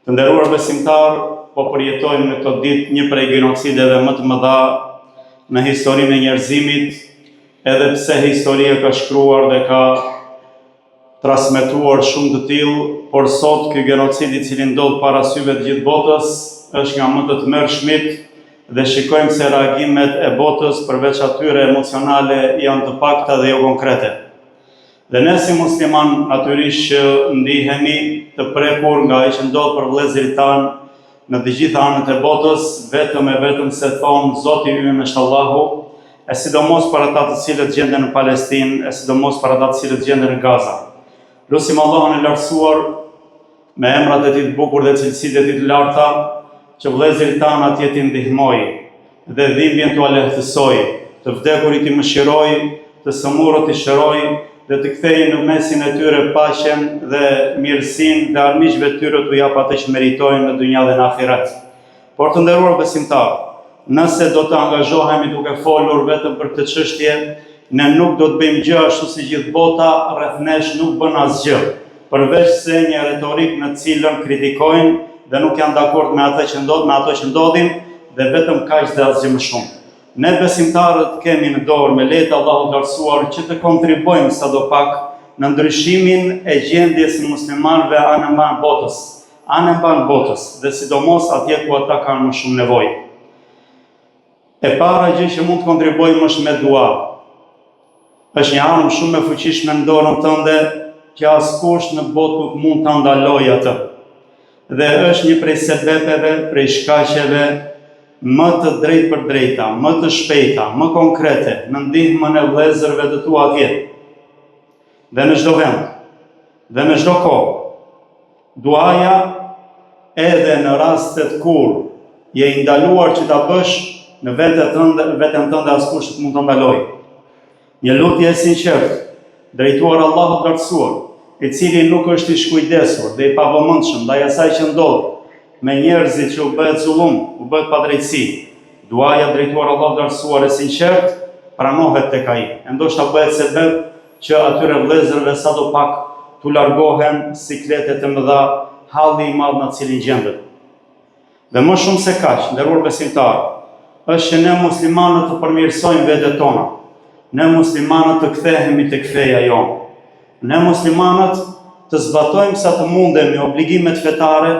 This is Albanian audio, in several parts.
Të nderuar besimtar, po përjetojmë në këtë ditë një prej genocideve më të mëdha në historinë e njerëzimit, edhe pse historia ka shkruar dhe ka transmetuar shumë të tillë, por sot ky genocid i cili ndodh para syve të gjithë botës është nga më të tmerrshmit dhe shikojmë se reagimet e botës përveç atyre emocionale janë të pakta dhe jo konkrete. Dhe ne si musliman natyrisht që ndihemi të prekur nga ai që ndodh për vëllezërit tanë në të gjitha anët e botës, vetëm se thonë Zoti ynë është Allahu, e sidomos për ata të cilët gjenden në Palestinë, e sidomos për ata të cilët gjenden në Gaza. Lutim Allahun e lartësuar me emrat e tij të bukur dhe cilësitë e tij të larta, që vëllezërit tanë atje t'i ndihmojë dhe dhimbjen t'u lehtësojë, të vdekurit i mëshirojë, të sëmurët i shërojë dhe të kthejë në mesin e tyre paqen dhe mirësinë dhe armiqve të tyre t'u jap atë që meritojnë në dynja dhe në ahiret. Por të nderuar besimtar, nëse do të angazhohemi duke folur vetëm për këtë çështje, ne nuk do të bëjmë gjë ashtu si gjithë bota rreth nesh nuk bën asgjë, përveç se një retorik në cilën kritikojnë dhe nuk janë dakord me ato që ndodhin dhe vetëm kaq dhe asgjë më shumë. Ne besimtarët kemi në dorë me lehtë Allahut të lartësuar që të kontribuojmë sadopak në ndryshimin e gjendjes së muslimanëve anë mban botës dhe sidomos atje ku ata kanë më shumë nevojë. E para gjë që mund të kontribuojmë është me dua. Është një armë shumë e fuqishme në dorën tënde që askush në botë nuk mund ta ndalojë atë. Dhe është një prej sebepeve, prej shkaqeve më të drejtë për drejta, më të shpejta, më konkrete në ndihmën e vëllezërve të tu atje. Dhe në çdo vend, dhe në çdo kohë. Duaja edhe në rastet kur je i ndaluar që ta bësh në veten tënde askush nuk mund ta ndalojë. Një lutje e sinqertë, drejtuar Allahut të lartësuar, i cili nuk është i shkujdesur dhe i pavëmendshëm ndaj asaj që ndodh me njerëzit që u bëhet zullum, u bëhet padrejtësi. Duaja drejtuar Allahut të lartësuar e sinqert pranohet tek ai. Ndoshta bëhet sebeb që atyre vëllezërve sadopak t'u largohen sikletet e mëdha, halli i madh në cilin gjenden. Dhe më shumë se kaq, nderuar besimtar, është që ne muslimanët të përmirësojmë vetët tona. Ne muslimanët të kthehemi tek feja jonë. Ne muslimanët të zbatojmë sa të mundemi obligimet fetare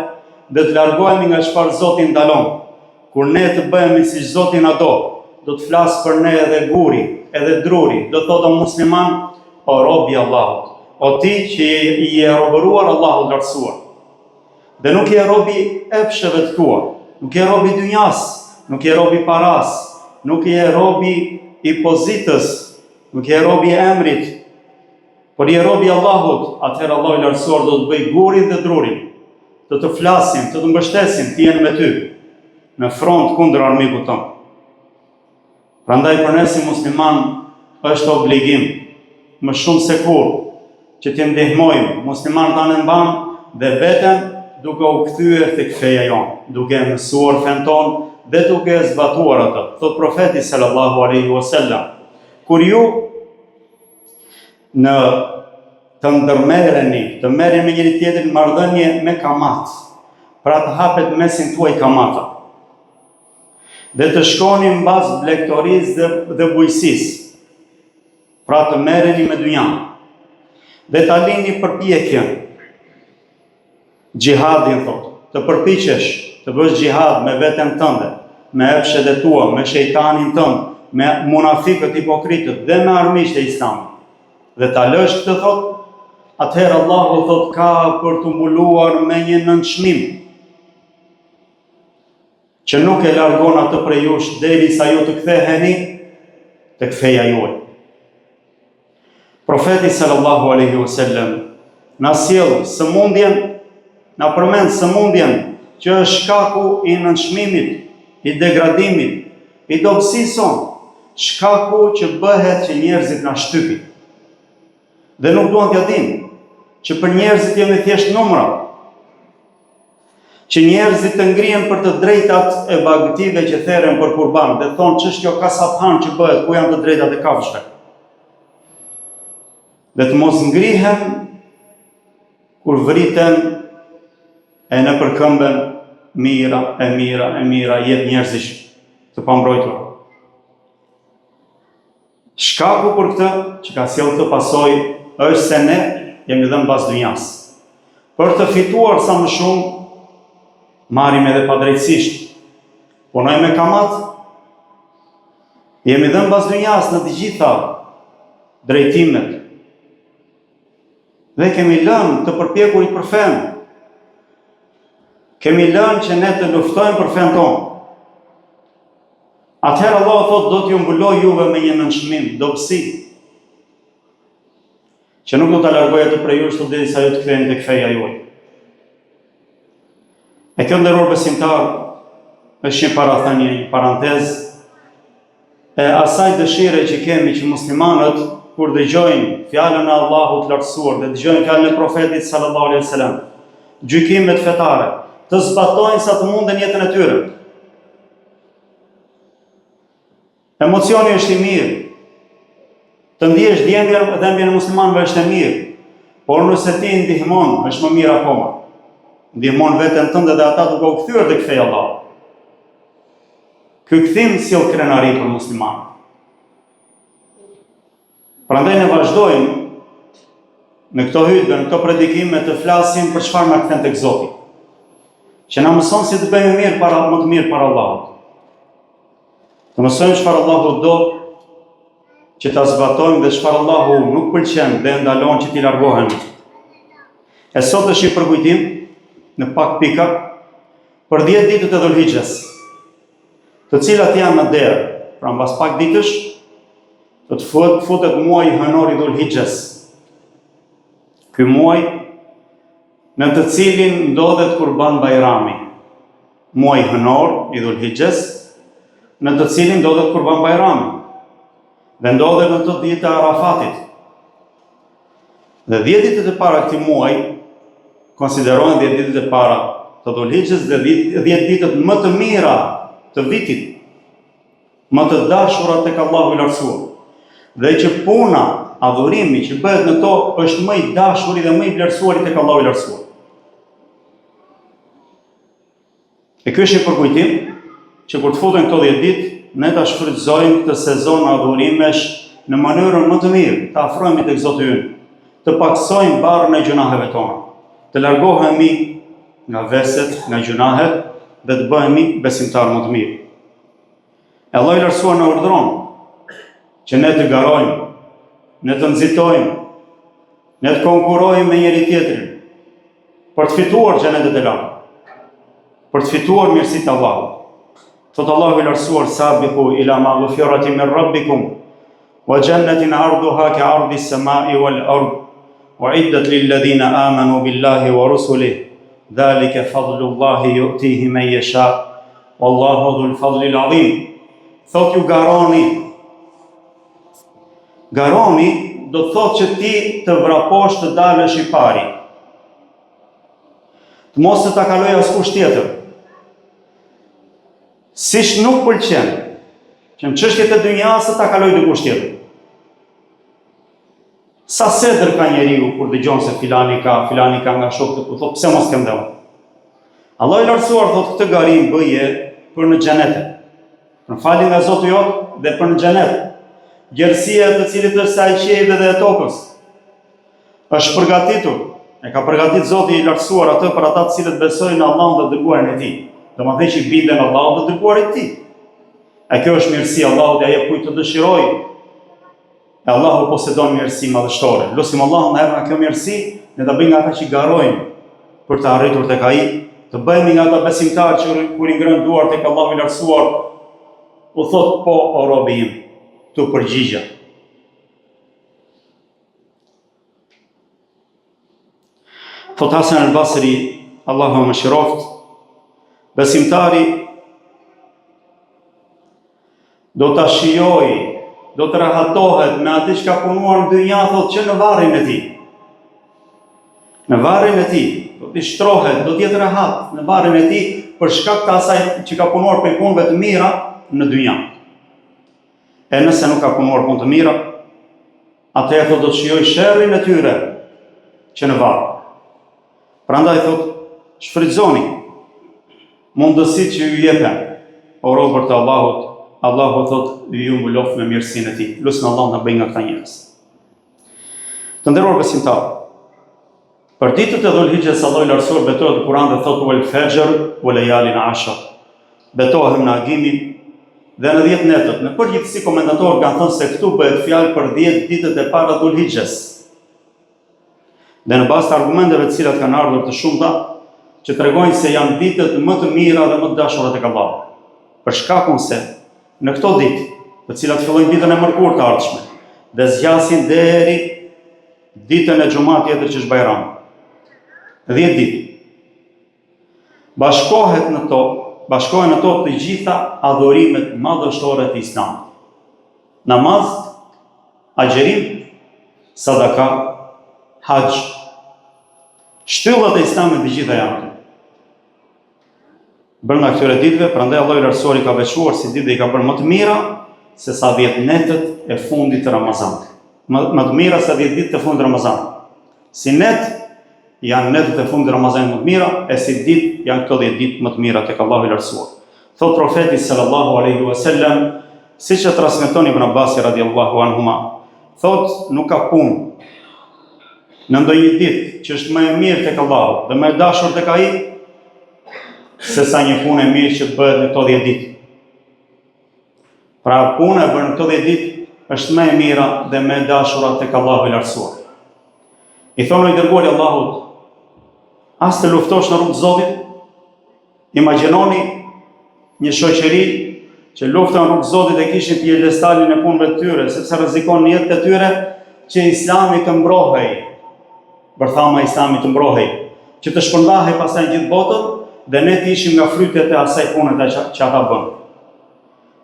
dhe të largohemi nga çfarë Zoti ndalon. Kur ne të bëhemi siç Zoti na do të flasë për ne edhe guri, edhe druri, do të thotë musliman, o robi i Allahut, o ti që i je robëruar Allahut lartësuar. Dhe nuk je robi epsheve të tua, nuk je robi dynjas, nuk je robi paras, nuk je robi i pozitës, nuk je robi i emrit, por je robi i Allahut. Atëherë Allahu i lartësuar do të bëj gurin dhe drurin, të flasin, të mbështesin, të jenë me ty në front kundër armikut tonë. Prandaj për ne si musliman është obligim më shumë se kur që të ndihmojmë muslimanët anë mban dhe veten duke u kthyer tek feja jonë, duke mësuar fen tonë dhe duke zbatuar atë. Thot profeti sallallahu alaihi wasallam, kur ju në të ndërmerreni, të merreni me njëri tjetrin marrëdhënie me kamat, pra të hapet mesin tuaj kamata, dhe të shkoni mbas blegtorisë dhe bujqësisë, pra të merreni me dynjan, dhe ta lini përpjekjen, xhihadin thot, të përpiqesh të bësh xhihad me veten tënde, me epshet e tua, me shejtanin tënd, me munafikët hipokritët dhe me armiqtë e Islamit. Dhe ta lësh këtë thot, atëherë Allahu thot ka për të mbuluar me një nënçmim që nuk e largon atë prej jush derisa ju të ktheheni tek feja juaj. Profeti sallallahu alaihi wasallam na sjell sëmundjen, na përmend sëmundjen që është shkaku i nënçmimit, i degradimit, i dobësisë sonë, shkaku që bëhet që njerëzit na shtypin. Dhe nuk duan t'ja dinë që për njerëzit jemi thjesht numra, që njerëzit të ngrihen për të drejtat e bagëtive që theren për kurban, dhe thonë ç'është kjo kasaphan që bëhet, ku janë të drejtat e kafshëve. Dhe të mos ngrihen kur vriten e në përkëmbën mira jetë njerëzish të pambrojtura. Shkaku për këtë që ka sjellë këtë pasojë është se ne jemi dhënë mbas dynjas. Për të fituar sa më shumë, marrim edhe padrejtësisht. Punojmë me kamat, jemi dhënë mbas dynjas në të gjitha drejtimet. Dhe kemi lënë të përpjekurit për fen. Kemi lënë që ne të luftojmë për fen tonë. Atëherë Allah thotë do t'ju mbuloj juve me një nënshmim, dobësi, që nuk do t'a largoj atë prej jush të derisa ju të ktheheni tek feja juaj. E kjo nderuar besimtar është një parathënie, një parantezë e asaj dëshire që kemi që muslimanët kur dëgjojnë fjalën e Allahut lartësuar dhe dëgjojnë fjalën e profetit sallallahu alaihi wasallam, gjykimet fetare, të zbatojnë sa të munden jetën e tyre. Emocioni është i mirë. Të ndihesh dhembjen e muslimanëve është e mirë, por nëse ti ndihmon, është më mirë akoma. Ndihmon veten tënde dhe ata duke u kthyer tek feja e Allahut. Ky kthim sjell krenari për muslimanët. Prandaj ne vazhdojmë në këto hutbë, në këto predikime të flasim për çfarë na kthen tek Zoti. Që na mëson si të bëjmë më të mirë para Allahut. Të mësojmë çfarë Allahu do që ta zbatojmë dhe çfarë Allahu nuk pëlqen dhe ndalon që t'i largohemi. E sot është një përkujtim në pak pika për 10 ditët e Dhulhixhes, të cilat janë në derë. Pra mbas pak ditësh do të futet muaji hënor i Dhulhixhes. Ky muaj në të cilin ndodhet Kurban Bajrami. Muaji hënor i Dhulhixhes, në të cilin ndodhet Kurban Bajrami. Dhe ndodhet në të ditë e Arafatit. Dhe 10 ditët e para këtij muaji konsiderohen 10 ditët e para të Dhulhixhes dhe 10 ditët më të mira të vitit, më të dashura tek Allahu i lartësuar. Dhe që puna, adhurimi që bëhet në to është më i dashuri dhe më i vlerësuar tek Allahu i lartësuar. E ky është një përkujtim që kur të futen këto 10 ditë, ne ta shfrytëzojmë këtë sezon adhurimesh në mënyrën më të mirë, të afrohemi tek Zoti ynë, të paksojmë barrën e gjunaheve tona, të largohemi nga veset, nga gjunahet dhe të bëhemi besimtar më të mirë. Allahu i lartësuar na urdhëron që ne të garojmë, ne të nxitojmë, ne të konkurrojmë me njëri tjetrin për të fituar xhenetet e lartë, për të fituar mirësitë e Allahut. Thot Allahu i lartësuar sabiqu ila maghfiratin min rabbikum wa jannatin arduha ka ardi as-samai wal ard u'iddat lil ladina amanu billahi wa rusulihi dhalika fadlullahi yu'tihi man yasha wallahu dhul fadli al-azim. Thot ju garoni do të thot që ti të vraposh të dalësh i pari, të mos të ta kaloj askush tjetër. Siç nuk pëlqen që në çështjet e dynjas ta kaloj dikush tjetër. Sa sedër ka njeriu kur dëgjon se filani ka nga shokët, po thot pse mos kem dhe unë. Allahu i lartësuar thot këtë garim bëje për në xhenet. Në falin nga Zoti jot dhe për në xhenet. Gjerësia të cilit është sa e qiejve dhe e tokës. Është përgatitur. E ka përgatitur Zoti i lartësuar atë për ata të cilët besojnë në Allahun dhe dërguarin e Tij. Domethënë që bindën Allahut dhe dërguarit të Tij. E kjo është mirësia e Allahut dhe ajo kujt të dëshirojë. E Allahu posedon mirësi madhështore. Lutim Allahun na jap kjo mirësi, ne ta bëjmë nga ata që garojnë për të arritur tek ai, të bëhemi nga ata besimtarë që kur i ngrën duart tek Allahu i lartësuar, u thot po o robi im, tu përgjigja. Thot Hasan al-Basri, Allahu më shiroft, besimtari do ta shijojë, do të rahatohet me atë që ka punuar në dynja, thot që në varrin e tij. Në varrin e tij do të shtrohet, do të jetë rahat në varrin e tij për shkak të asaj që ka punuar për punëve të mira në dynja. E nëse nuk ka punuar punë të mira, atëherë thot do të shijojë sherrin e tyre që në varr. Prandaj thot shfrytëzoni mundësitë që ju jepen, o robër të Allahut. Allahu thot ju mbuloft me mirësinë e tij. Lutem Allah na bëj nga këta njerëz. Të nderuar besimtarë, për ditët e Dhul-Hijhes Allahu i Lartësuar betohet në Kur'an dhe thotë wal fajr wa layalin ashr. Betohem në agimin dhe në 10 netët. Në përgjithësi komentatorët kanë thënë se këtu bëhet fjalë për 10 ditët e para Dhul-Hijhes. Dhe në bazë të argumenteve të cilat kanë ardhur të shumta që tregojnë se janë ditët më të mira dhe më të dashura tek Allahu. Për shkakun se në këto ditë, të cilat fillojnë ditën e mërkurë të ardhshme dhe zgjasin deri ditën e xumat tjetër që është Bajram. 10 ditë. Bashkohen në to të gjitha adhurimet madhështore të Islamit. Namaz, agjerim, sadaka, haxh. Shtyllat e Islamit të gjitha janë. Brenda këtyre ditëve, prandaj Allahu i Lartësuar i ka veçuar si ditë dhe i ka bërë më të mira se sa 10 netët e fundit të Ramazanit. Më të mira se 10 ditët e fundit të Ramazanit. Si net janë netët e fundit të Ramazanit më të mira, e si ditë janë këto 10 ditë më të mira tek Allahu i Lartësuar. Thot profeti sallallahu alaihi wasallam, siç e transmeton Ibn Abbasi radhiyallahu anhuma, thot nuk ka punë në ndonjë ditë që është më e mirë tek Allahu dhe më e dashur tek ai se sa një punë e mirë që bëhet në këto 10 ditë. Pra puna e bërë në këto 10 ditë është më e mira dhe më e dashura tek Allahu i Lartësuar. I thonë i dërguari Allahut, as të luftosh në rrugë të Zotit. Imagjinoni një shoqëri që lufton në rrugë të Zotit e kishin pjedestalin e punëve të tyre, sepse rrezikon në jetën e tyre që Islami të mbrohej. Bërthama Islami të mbrohej, që të shpërndahej pastaj gjithë botën dhe ne të ishim nga frytet e asaj pune që ata bën.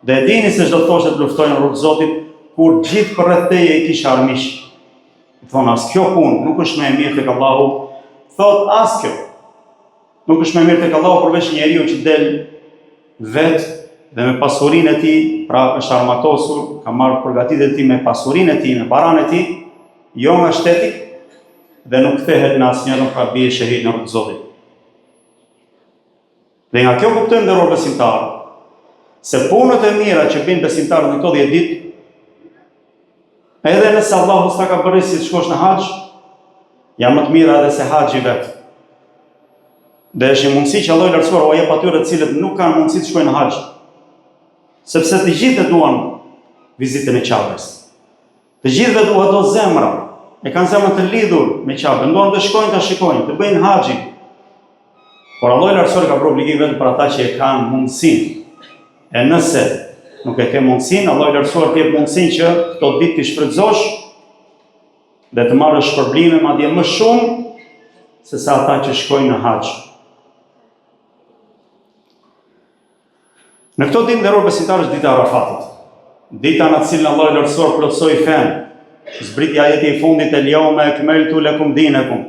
Dhe e dini se çdo thoshte të luftojnë në rrugë të Zotit, kur gjithë përreth teje i kisha armiq. I thonë as kjo punë nuk është më e mirë tek Allahu, thot as kjo. Nuk është më e mirë tek Allahu përveç njeriu që del vetë dhe me pasurinë e tij, pra është armatosur, ka marrë përgatitjet e tij me pasurinë e tij, me paranë e tij, jo nga shteti, dhe nuk kthehet në asnjë, nuk ka bie shahid në rrugë të Zotit. Dhe nga kjo kuptojmë nderuar besimtarë, se punët e mira që bëjnë besimtarët në këto 10 ditë, edhe nëse Allahu s'ta ka bërë si të shkosh në haxh, janë më të mira edhe se haxhi vetë. Dhe është një mundësi që Allahu i Lartësuar u jep atyre të cilët nuk kanë mundësi të shkojnë në haxh, sepse të gjithë duan vizitën e Ka'bes. Të gjithëve duan ato zemra, e kanë zemrën të lidhur me Ka'ben, duan të shkojnë, të shikojnë, të bëjnë haxhin. Por Allahu i Lartësuar ka bërë obligim vetëm për ata që e kanë mundësinë. E nëse nuk e ke mundësinë, Allahu i Lartësuar të jep mundësinë që këto ditë të shfrytëzosh dhe të marrësh shpërblime madje më shumë se sa ata që shkojnë në haxh. Në këto ditë nderuar besimtarë është dita e Arafatit. Dita në cilën Allahu i Lartësuar plotësoi fen. Zbriti ajeti i fundit el-yawma akmaltu lakum dinakum.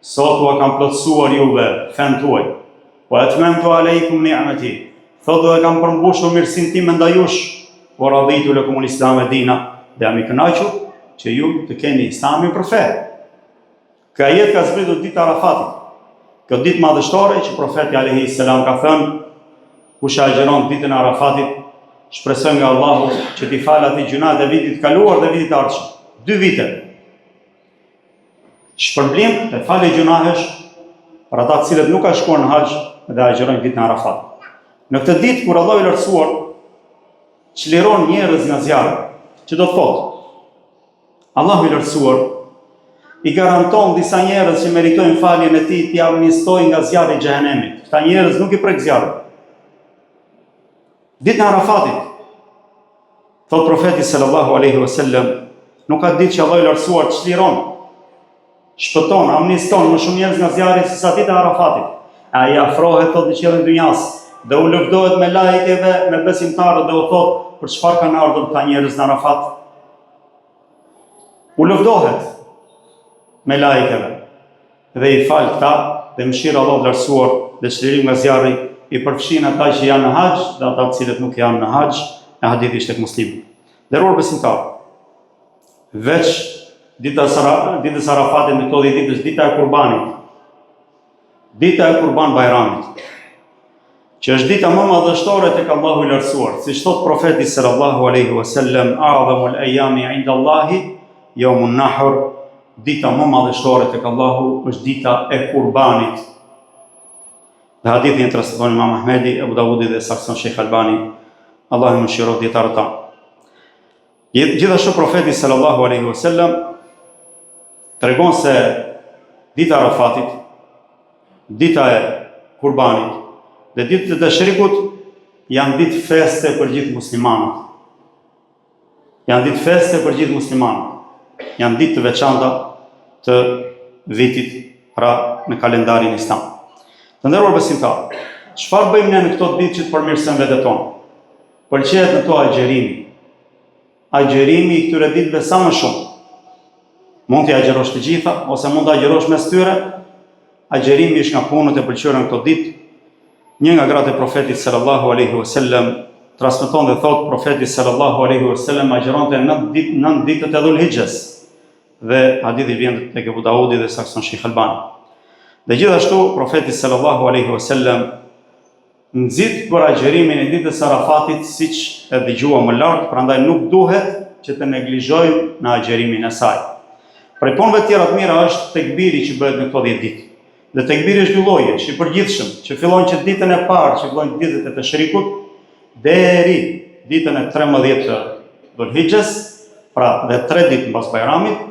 Sot u kam plotësuar juve fen tuaj. Wa atmamtu alaykum ni'mati. Thotë dhe kam përmbushur mirësinë time ndaj jush. Wa raditu lakum al-islam dina. Dhe jam i kënaqur që ju të keni Islamin për fe. Ky ajet ka zbritur ditë Arafatit. Kjo ditë madhështore që profeti alayhi salam ka thënë, kush agjeron ditën e Arafatit, shpresoj nga Allahu që t'i falë atij gjunat e vitit kaluar dhe vitit ardhshëm. 2 vite. Shpërblim e falë gjunahesh për ata të cilët nuk ka shkuar në haxh dhe agjerojnë ditën e Arafatit. Në këtë ditë kur Allahu i Lartësuar çliron njerëz nga zjarri, që do thotë Allahu i Lartësuar i garanton disa njerëz që meritojnë faljen e tij t'i amnistojë nga zjarri i xhehenemit. Këta njerëz nuk i prek zjarri. Ditën e Arafatit, thot profeti sallallahu alaihi wasallam, nuk ka ditë që Allahu i Lartësuar çliron, shpëton, amniston më shumë njerëz nga zjarri se sa dita e Arafatit. Ai afrohet thot në qiellin e dunjas dhe u lëvdohet me lajkeve, me besimtarët dhe u thot për çfarë kanë ardhur këta njerëz në Arafat. U lëvdohet me lajkeve dhe i fal këta dhe mëshira Allahu i Lartësuar dhe çlirim nga zjarri i përfshin ata që janë në haxh dhe ata të cilët nuk janë në haxh, e hadithi është tek Muslimi. Nderuar besimtarë, veç ditës Arafatit në këto 10 ditë është dita e Kurbanit. dita e Kurban Bajramit, që është dita më madhështore tek Allahu i lartësuar, siç thot profeti sallallahu alaihi wasallam, a'zamul ayami 'inda Allahi yawmun nahr, dita më madhështore tek Allahu është dita e Kurbanit. Dhe hadithin transmeton Imam Ahmedi, Abu Dawudi dhe sakson Sheikh Albani, Allahu mëshiroj dietarët tanë. Gjithashtu profeti sallallahu alaihi wasallam tregon se dita e Arafatit, dita e Kurbanit dhe ditët e Shrikut janë ditë feste për gjithë muslimanët. Janë ditë feste për gjithë muslimanët. Janë ditë të veçanta të vitit, pra në kalendarin islam. Të nderuar besimtarë, çfarë bëjmë ne në këto ditë që të përmirësojmë vetën tonë? Pëlqejet në to agjerimi. Agjerimi i këtyre ditëve sa më shumë. Mund t'i agjerosh të gjitha, ose mund t'i agjerosh mes tyre. Agjerimi është nga punët e pëlqyera në këto ditë. Një nga gratë e profetit sallallahu alaihi wasallam transmeton dhe thot profeti sallallahu alaihi wasallam agjeronte 9 ditët e Dhulhijhes. Dhe hadithi vjen tek Abu Daudi dhe sakson Sheikh Albani. Dhe gjithashtu profeti sallallahu alaihi wasallam nxit për agjerimin e ditës së Arafatit, siç e dëgjuam më lart, prandaj nuk duhet që të neglizhojmë në agjerimin e saj. Prej punëve tjera të mira është tekbiri që bëhet në këto 10 ditë. Dhe tekbiri është dy lloje, është i përgjithshëm, që fillon që ditën e parë, që fillojnë ditët e Tashrikut, deri ditën e 13 të Dhulhijhes, pra dhe 3 ditë mbas Bajramit.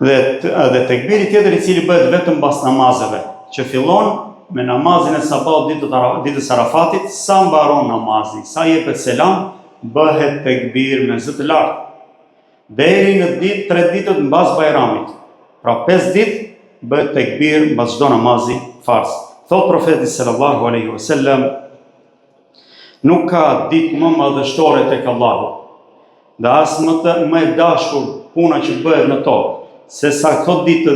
Dhe tekbiri tjetër i cili bëhet vetëm mbas namazeve, që fillon me namazin e sabat ditës Arafatit, sa mbaron namazi, sa jepet selam, bëhet tekbir me zë të lartë. Deri në 3 ditët mbas Bajramit. Pra 5 ditë bëhet tekbir mbas çdo namazi farz. Thot profeti sallallahu alaihi wasallam, nuk ka ditë më madhështore tek Allahu, dhe as më e dashur puna që bëhet në tokë, se sa këto ditë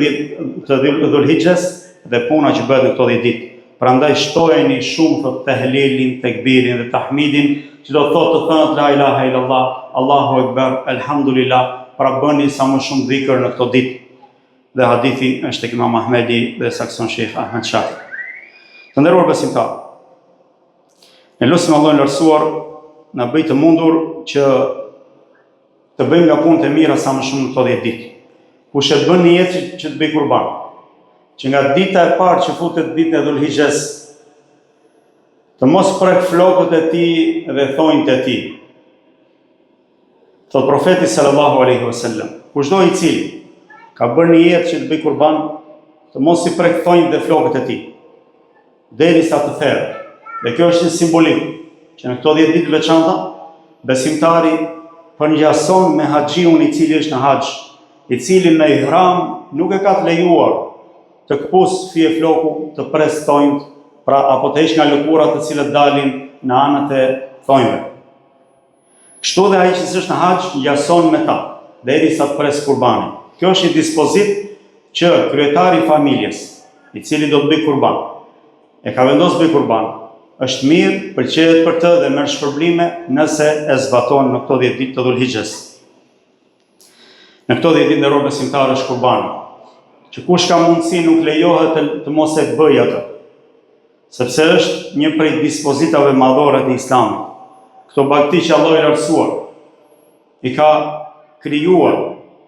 të Dhulhijhes dhe puna që bëhet në këto 10 ditë. Prandaj shtojeni shumë thot tehlilin, tekbirin dhe tahmidin, që do thotë të thënët la ilaha illallah, Allahu ekber, elhamdulillah, pra bëni sa më shumë dhikër në këto ditë. Dhe hadithi është tek Imam Ahmedi dhe sakson Sheikh Ahmed Shakir. Të nderuar besimtarë, ne lutim Allahun e lartësuar na bëj të mundur që të bëjmë nga punët e mira sa më shumë në këto 10 ditë. Kush e bën një jetë që të bëj kurban, që nga dita e parë që futet dita e Dhulhijhes, të mos prek flokët e tij dhe thonjtë e tij. Thot profeti sallallahu alaihi wasallam, kushdo i cili ka bërë një jetë që të bëj kurban, të mos i prek thonjtë dhe flokët e tij, derisa të therrë. Dhe kjo është një simbolik që në këto 10 ditë veçanta, besimtari përngjason me haxhiun i cili është në haxh, i cili në ihram nuk e ka të lejuar të këpus fije floku, të pres thonjtë, pra apo të heq nga lëkurat të cilët dalin në anët e thonjve. Kështu dhe ai që është në haxh ngjason me ta, derisa të pres kurbanin. Kjo është një dispozit që kryetari i familjes, i cili do të bëj kurban, e ka vendosur bëj kurban, është mirë, pëlqejet për të dhe merr shpërblime nëse e zbaton në këto 10 ditë të Dhulhijhes. Në këto 10 ditë nderuar besimtarë është kurban, që kush ka mundësi nuk lejohet të mos e bëjë atë, sepse është një prej dispozitave madhore të Islamit. Këto bagti që Allah i lartësuar i ka krijuar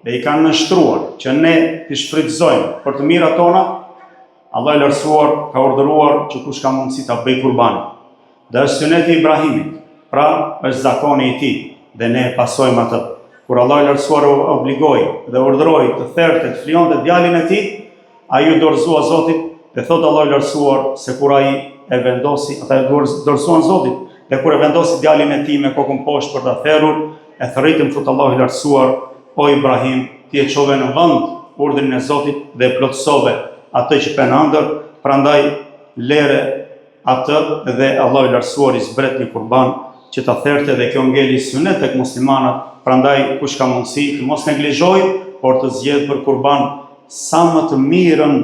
dhe i ka nështruar që ne t'i shfrytëzojmë për të mirat tona, Allah i lartësuar ka urdhëruar që kush ka mundësi ta bëjë kurbanin. Dhe është suneti i Ibrahimit, pra është zakoni i tij dhe ne e pasojmë atë. Kur Allah i lartësuar obligoi dhe urdhëroi të therrte të flionte djalin e tij, ai u dorëzua Zotit dhe thot Allah i lartësuar se kur ai e vendosi, ata e dorëzuan Zotit, dhe kur e vendosi djalin e tij me kokën poshtë për ta therrur, e thërritëm thot Allah i lartësuar, o Ibrahim, ti e çove në vend urdhrin e Zotit dhe plotësove atë që pen ëndër, prandaj lere atë dhe Allah i lartësuar i zbret një kurban që ta therte dhe kjo ngeli sunet tek muslimanët. Prandaj kush ka mundësi të mos neglizhoj, por të zgjedh për kurban sa më të mirën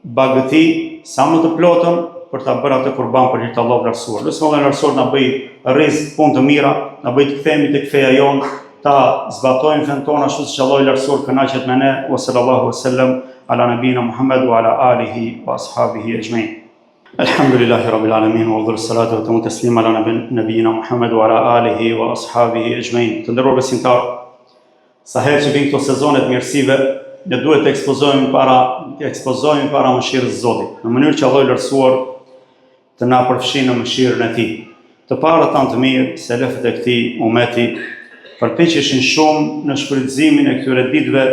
bagëti, sa më të plotën për ta bërë atë kurban për hir të Allahut lartësuar. Lutem Allahun lartësuar na bëj rrezik punë të mira, na bëj të kthehemi tek feja jonë, ta zbatojmë fen tonë ashtu siç Allahu lartësuar kënaqet me ne. Wa sallallahu wasallam ala nabina Muhammed wa ala alihi wa ashabihi ajma'in. Alhamdulillahi rabbil alamin wa afdhalus salatu wa tamu taslim ala nabina Muhammed wa ala alihi wa ashabihi ajma'in. Të nderuar besimtar, sa herë që vijnë këto sezonet mirësive, ne duhet të ekspozojmë para mëshirës së Zotit, në mënyrë që Allahu i lartësuar të na përfshijë në mëshirën e Tij. Të parët tanë të mirë, selefët e këtij ummeti, përpiqeshin shumë në shfrytëzimin e këtyre ditëve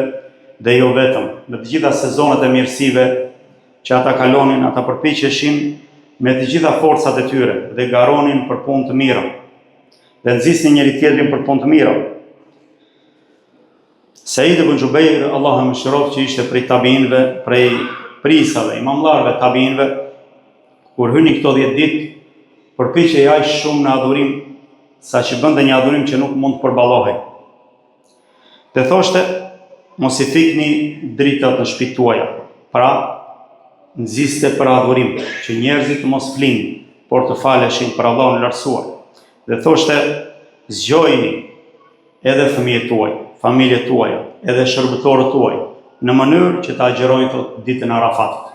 dhe jo vetëm, në të gjitha sezonet e mirësive që ata kalonin, ata përpiqeshin me të gjitha forcat e tyre dhe garonin për punë të mira dhe nxisnin njëri tjetrin për punë të mira. Said ibn Jubair, Allahu e mëshiroft, që ishte prej tabiinëve, prej prisave, imamllarëve tabiinëve, kur hyni këto 10 ditë, përpiqej aq shumë në adhurim, sa që bënte një adhurim që nuk mund të përballohej. Dhe thoshte, mos i fikni dritat në shtëpitë tuaja. Pra, nxiste për adhurim, që njerëzit mos flinë, por të faleshin për Allahun e lartësuar. Dhe thoshte, zgjojini edhe fëmijët tuaj, familjet tuaja, edhe shërbëtorët tuaj, në mënyrë që ta agjerojnë thot ditën e Arafatit.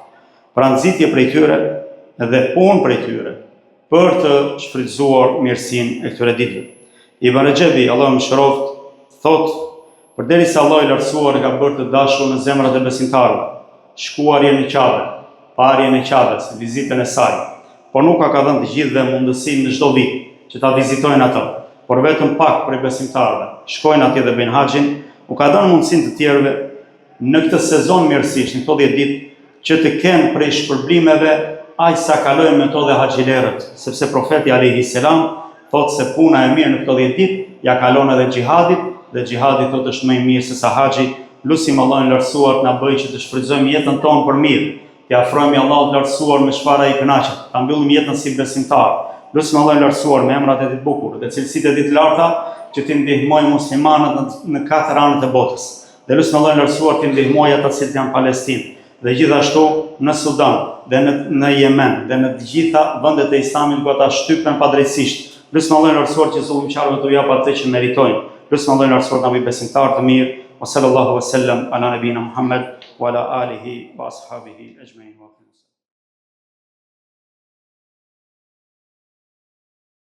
Pra nxitje prej tyre dhe punë prej tyre për të shfrytëzuar mirësinë e këtyre ditëve. Ibn Rajab, Allahu mëshiroft, thot, përderisa Allahu i lartësuar ka bërë të dashur në zemrat e besimtarëve, shkuarjen në Kabe, parjen e Kabes, vizitën e saj, por nuk ka dhënë të gjithëve mundësinë në çdo vit që ta vizitojnë atë, por vetëm pak prej besimtarëve shkojnë atje dhe bëjnë haxhin. U ka dhënë mundësinë të tjerëve në këtë sezon mirësish, në këto 10 ditë, që të kenë prej shpërblimeve aq sa kalojnë me to dhe haxhilerët, sepse profeti alayhi salam thotë se puna e mirë në këto 10 ditë ja kalon edhe xhihadit, dhe xhihadi thotë është më i mirë se sa haxhi. Lutim Allahun e lartësuar të na bëjë që të shfrytëzojmë jetën tonë për mirë, t'i afrohemi Allahut të lartësuar me çfarë ai kënaqet, ta mbyllim jetën si besimtar. Lutim Allahun e lartësuar me emrat e tij të bukur dhe cilësitë e tij të larta, që t'i ndihmojë muslimanët në 4 anët e botës. Dhe lutim Allahun e lartësuar t'i ndihmojë ata që janë në Palestinë, dhe gjithashtu në Sudan, dhe në Yemen, dhe në të gjitha vendet e Islamit ku ata shtypen padrejtisht. Lutim Allahun e lartësuar që zullumçarëve t'u jap atë që meritojnë. Lutim Allahun e lartësuar të na bëjë besimtar të mirë. Wa sallallahu wa sallam ala nabina Muhammad wa ala alihi wa ashabihi ajma'in.